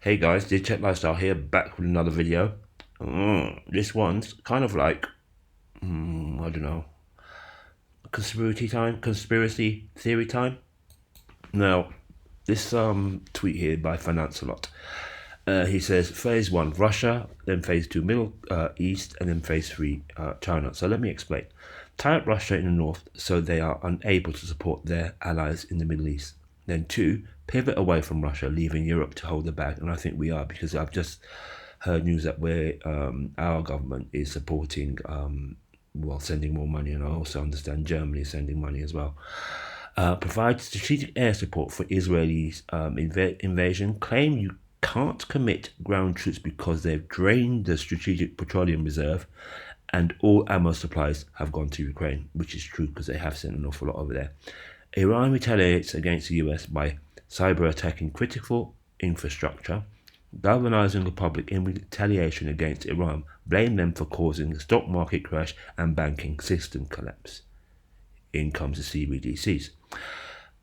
Hey guys, Digitech Lifestyle here, back with another video. This one's kind of like, I don't know, conspiracy theory time. Now, this tweet here by Finance a Lot. He says phase 1 Russia, then phase 2 Middle East, and then phase 3 China. So let me explain. Tie up Russia in the north so they are unable to support their allies in the Middle East. Then 2, pivot away from Russia, leaving Europe to hold the bag. And I think we are, because I've just heard news that our government is supporting, sending more money, and I also understand Germany is sending money as well. Provide strategic air support for Israelis' invasion. Claim you can't commit ground troops because they've drained the strategic petroleum reserve, and all ammo supplies have gone to Ukraine, which is true because they have sent an awful lot over there. Iran retaliates against the US by cyber attacking critical infrastructure. Galvanizing the public in retaliation against Iran, blame them for causing the stock market crash and banking system collapse. In comes the CBDCs.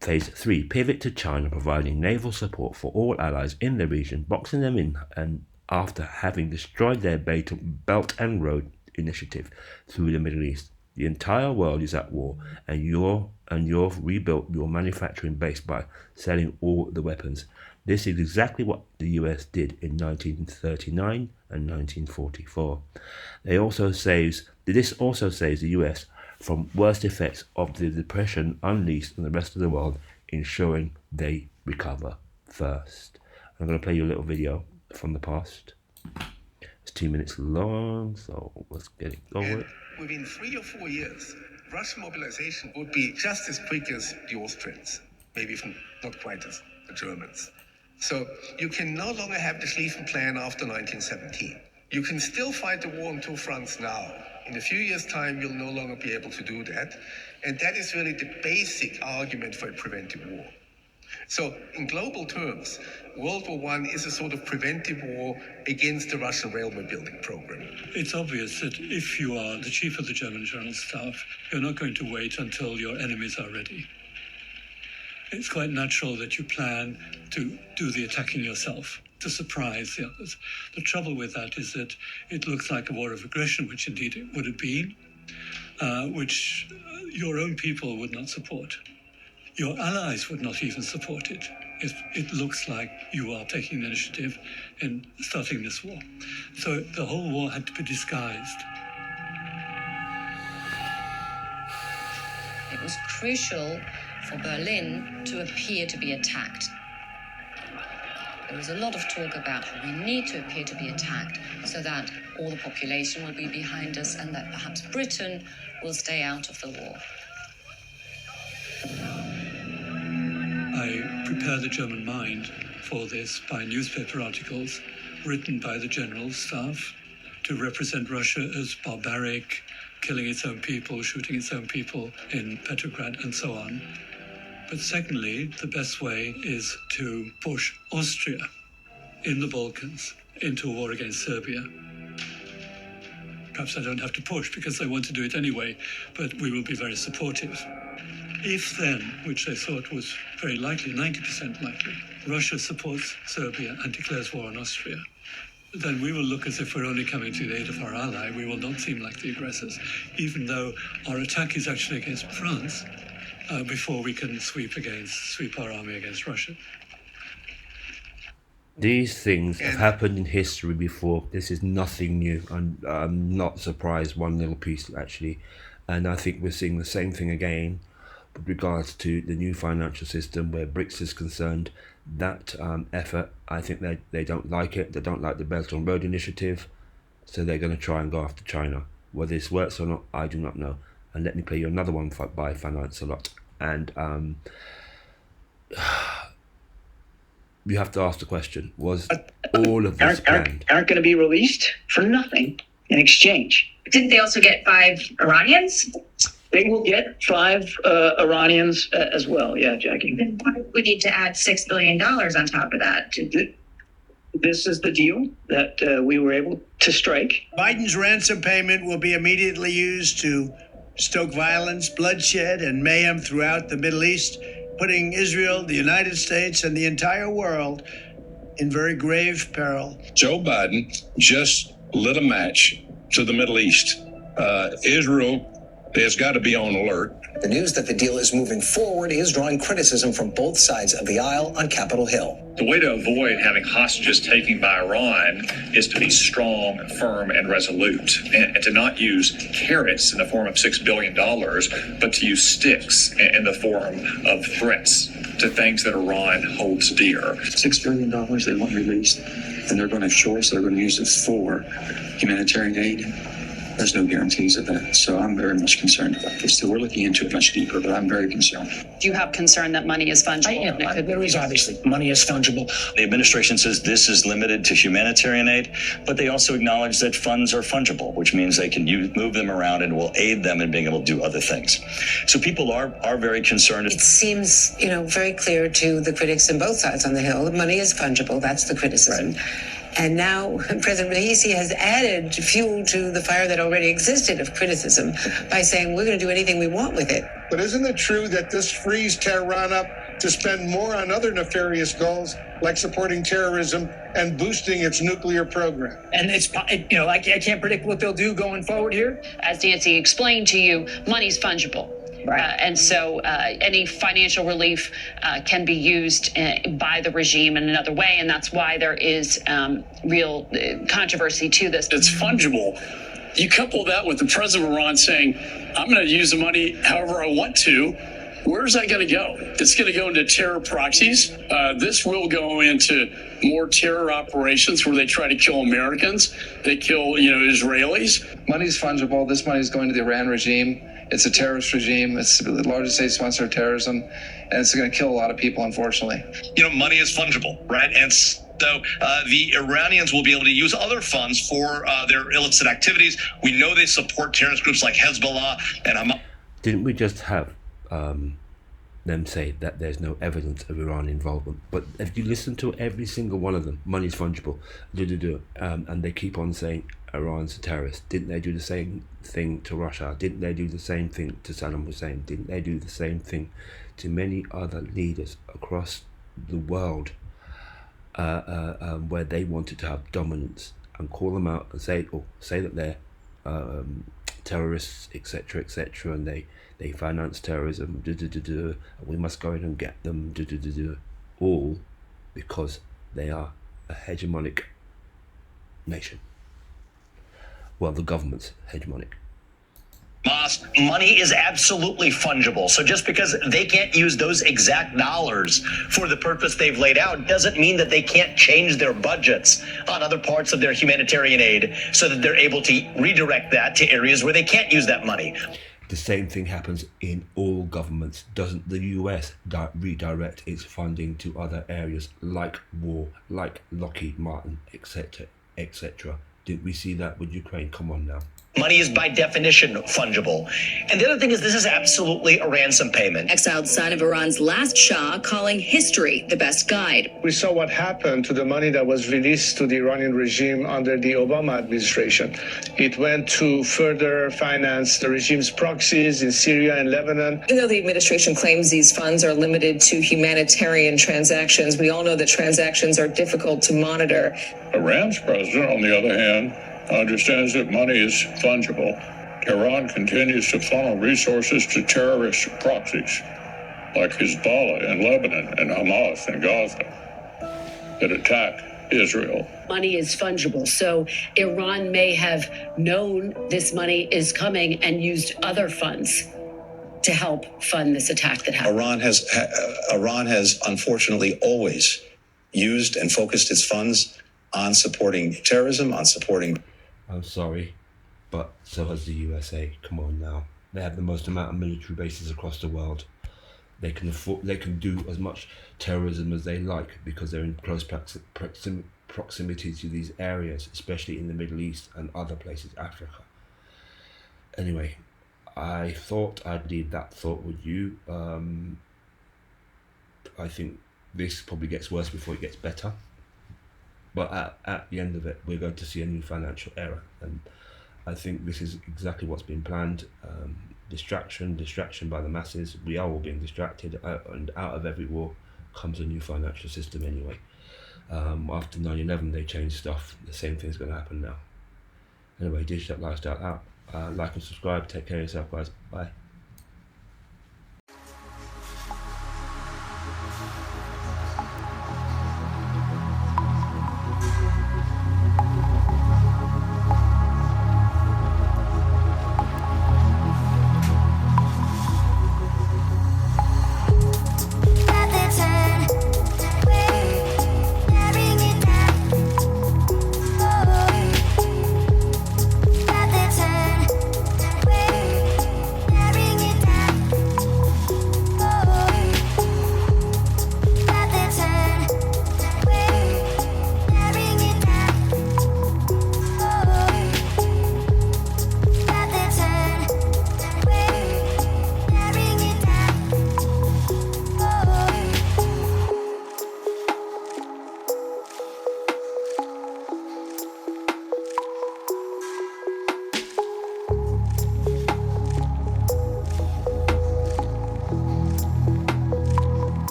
Phase 3, pivot to China, providing naval support for all allies in the region, boxing them in, and after having destroyed their Belt and Road initiative through the Middle East. The entire world is at war, and you've rebuilt your manufacturing base by selling all the weapons. This is exactly what the US did in 1939 and 1944. This also saves the US from worst effects of the depression unleashed on the rest of the world, ensuring they recover first. I'm going to play you a little video from the past. It's 2 minutes long, so let's get it going. Within 3 or 4 years, Russian mobilization would be just as quick as the Austrians, maybe even not quite as the Germans. So you can no longer have the Schlieffen Plan after 1917. You can still fight the war on two fronts now. In a few years' time, you'll no longer be able to do that. And that is really the basic argument for a preventive war. So in global terms, World War I is a sort of preventive war against the Russian railway building program. It's obvious that if you are the chief of the German General Staff, you're not going to wait until your enemies are ready. It's quite natural that you plan to do the attacking yourself, to surprise the others. The trouble with that is that it looks like a war of aggression, which indeed it would have been, which your own people would not support. Your allies would not even support it. It looks like you are taking the initiative in starting this war. So the whole war had to be disguised. It was crucial for Berlin to appear to be attacked. There was a lot of talk about we need to appear to be attacked so that all the population will be behind us and that perhaps Britain will stay out of the war. I prepare the German mind for this by newspaper articles written by the General Staff to represent Russia as barbaric, killing its own people, shooting its own people in Petrograd, and so on. But secondly, the best way is to push Austria in the Balkans into a war against Serbia. Perhaps I don't have to push because they want to do it anyway, but we will be very supportive. If then, which I thought was very likely, 90% likely, Russia supports Serbia and declares war on Austria, then we will look as if we're only coming to the aid of our ally. We will not seem like the aggressors, even though our attack is actually against France before we can sweep our army against Russia. These things have happened in history before. This is nothing new. I'm not surprised one little piece, actually. And I think we're seeing the same thing again with regards to the new financial system where BRICS is concerned. That effort, I think they don't like it. They don't like the Belt and Road initiative. So they're going to try and go after China. Whether this works or not, I do not know. And let me play you another one by Finance a Lot. And you have to ask the question, was all of this planned? Aren't going to be released for nothing in exchange. Didn't they also get 5 Iranians? They will get 5 Iranians as well. Yeah, Jackie. Then we need to add $6 billion on top of that. This is the deal that we were able to strike. Biden's ransom payment will be immediately used to stoke violence, bloodshed, and mayhem throughout the Middle East, putting Israel, the United States, and the entire world in very grave peril. Joe Biden just lit a match to the Middle East. Israel has got to be on alert. The news that the deal is moving forward is drawing criticism from both sides of the aisle on Capitol Hill. The way to avoid having hostages taken by Iran is to be strong, firm, and resolute, and to not use carrots in the form of $6 billion, but to use sticks in the form of threats to things that Iran holds dear. $6 billion they want released, and they're going to shore, so they're going to use it for humanitarian aid. There's no guarantees of that. So I'm very much concerned about this. So we're looking into it much deeper, but I'm very concerned. Do you have concern that money is fungible? There is obviously money is fungible. The administration says this is limited to humanitarian aid, but they also acknowledge that funds are fungible, which means they can move them around and will aid them in being able to do other things. So people are very concerned. It seems, very clear to the critics on both sides on the Hill that money is fungible. That's the criticism. Right. And now President Raisi has added fuel to the fire that already existed of criticism by saying we're going to do anything we want with it. But isn't it true that this frees Tehran up to spend more on other nefarious goals like supporting terrorism and boosting its nuclear program? And I can't predict what they'll do going forward here. As Nancy explained to you, money's fungible. Right. And so any financial relief can be used by the regime in another way. And that's why there is real controversy to this. It's fungible. You couple that with the president of Iran saying, I'm going to use the money however I want to. Where's that going to go? It's going to go into terror proxies. This will go into more terror operations where they try to kill Americans. They kill, Israelis. Money's fungible. This money is going to the Iran regime. It's a terrorist regime. It's the largest state sponsor of terrorism, and it's going to kill a lot of people, unfortunately. Money is fungible, right? And so the Iranians will be able to use other funds for their illicit activities. We know they support terrorist groups like Hezbollah and Hamas. Didn't we just have them say that there's no evidence of Iran involvement? But if you listen to every single one of them, money's fungible, and they keep on saying Iran's a terrorist. Didn't they do the same thing to Russia? Didn't they do the same thing to Saddam Hussein? Didn't they do the same thing to many other leaders across the world where they wanted to have dominance and call them out and say that they're terrorists, etc., and they finance terrorism, and we must go in and get them, all because they are a hegemonic nation. Well, the government's hegemonic. Money is absolutely fungible. So just because they can't use those exact dollars for the purpose they've laid out doesn't mean that they can't change their budgets on other parts of their humanitarian aid so that they're able to redirect that to areas where they can't use that money. The same thing happens in all governments. Doesn't the US redirect its funding to other areas like war, like Lockheed Martin, etc., etc.? Didn't we see that with Ukraine? Come on now. Money is by definition fungible. And the other thing is this is absolutely a ransom payment. Exiled son of Iran's last Shah calling history the best guide. We saw what happened to the money that was released to the Iranian regime under the Obama administration. It went to further finance the regime's proxies in Syria and Lebanon. Even though the administration claims these funds are limited to humanitarian transactions, we all know that transactions are difficult to monitor. Iran's president, on the other hand, understands that money is fungible. Iran continues to funnel resources to terrorist proxies like Hezbollah in Lebanon and Hamas in Gaza that attack Israel. Money is fungible, so Iran may have known this money is coming and used other funds to help fund this attack that happened. Iran has unfortunately always used and focused its funds on supporting terrorism, on supporting... I'm sorry, but so has the USA. Come on now. They have the most amount of military bases across the world. They can do as much terrorism as they like because they're in close proximity to these areas, especially in the Middle East and other places, Africa. Anyway, I thought I'd leave that thought with you. I think this probably gets worse before it gets better. But at the end of it, we're going to see a new financial era. And I think this is exactly what's been planned. Distraction by the masses. We are all being distracted. And out of every war comes a new financial system anyway. After 9/11, they changed stuff. The same thing's going to happen now. Anyway, Dish That Lifestyle out. Like and subscribe. Take care of yourself, guys. Bye.